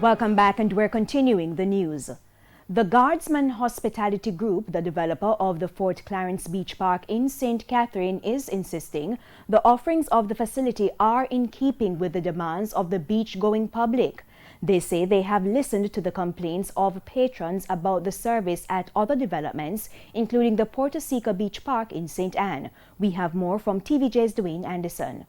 Welcome back, and we're continuing the news. The Guardsman Hospitality Group, the developer of the Fort Clarence Beach Park in St. Catherine, is insisting the offerings of the facility are in keeping with the demands of the beach-going public. They say they have listened to the complaints of patrons about the service at other developments, including the Porto Seco Beach Park in St. Anne. We have more from TVJ's Dwayne Anderson.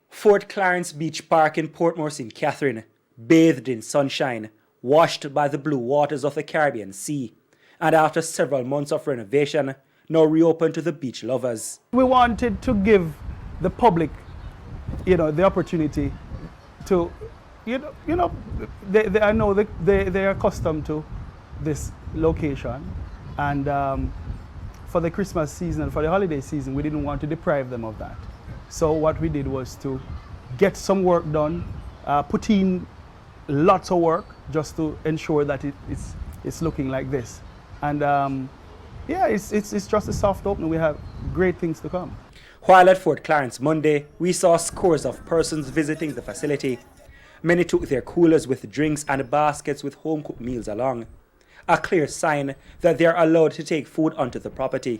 Fort Clarence Beach Park in Portmore, St. Catherine, bathed in sunshine, washed by the blue waters of the Caribbean Sea, and after several months of renovation, now reopened to the beach lovers. We wanted to give the public, the opportunity to, I know they're accustomed to this location, and for the Christmas season and for the holiday season, we didn't want to deprive them of that. So what we did was to get some work done, put in lots of work just to ensure that it's looking like this. And it's just a soft opening. We have great things to come. While at Fort Clarence Monday, we saw scores of persons visiting the facility. Many took their coolers with drinks and baskets with home-cooked meals along, a clear sign that they are allowed to take food onto the property.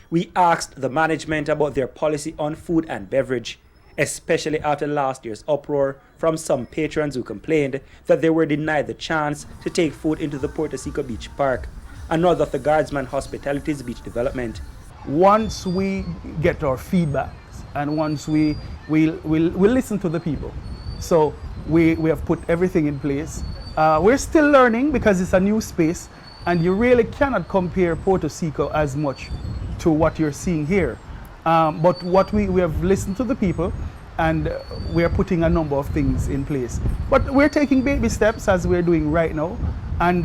We asked the management about their policy on food and beverage, especially after last year's uproar from some patrons who complained that they were denied the chance to take food into the Porto Seco Beach Park, another of the Guardsman Hospitality's beach development. Once we get our feedback and once we'll listen to the people. So we have put everything in place. We're still learning because it's a new space, and you really cannot compare Porto Seco as much to what you're seeing here. But what we have listened to the people, and we are putting a number of things in place. But we're taking baby steps as we're doing right now, and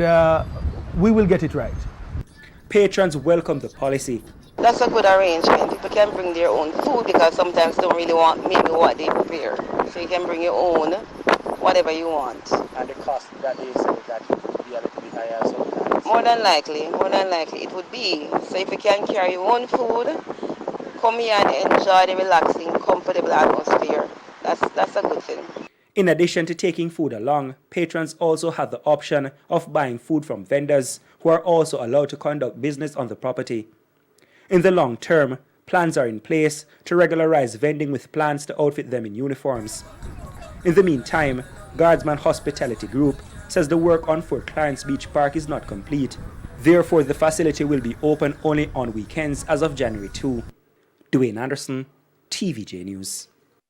we will get it right. Patrons welcome the policy. That's a good arrangement. People can bring their own food because sometimes they don't really want maybe what they prepare. So you can bring your own, whatever you want. And the cost that they say that would be a little bit higher sometimes. More than likely it would be. So if you can carry your own food, come here and enjoy the relaxing, comfortable atmosphere. That's a good thing. In addition to taking food along, patrons also have the option of buying food from vendors who are also allowed to conduct business on the property. In the long term, plans are in place to regularize vending with plans to outfit them in uniforms. In the meantime, Guardsman Hospitality Group says the work on Fort Clarence Beach Park is not complete. Therefore, the facility will be open only on weekends as of January 2. Dwayne Anderson, TVJ News.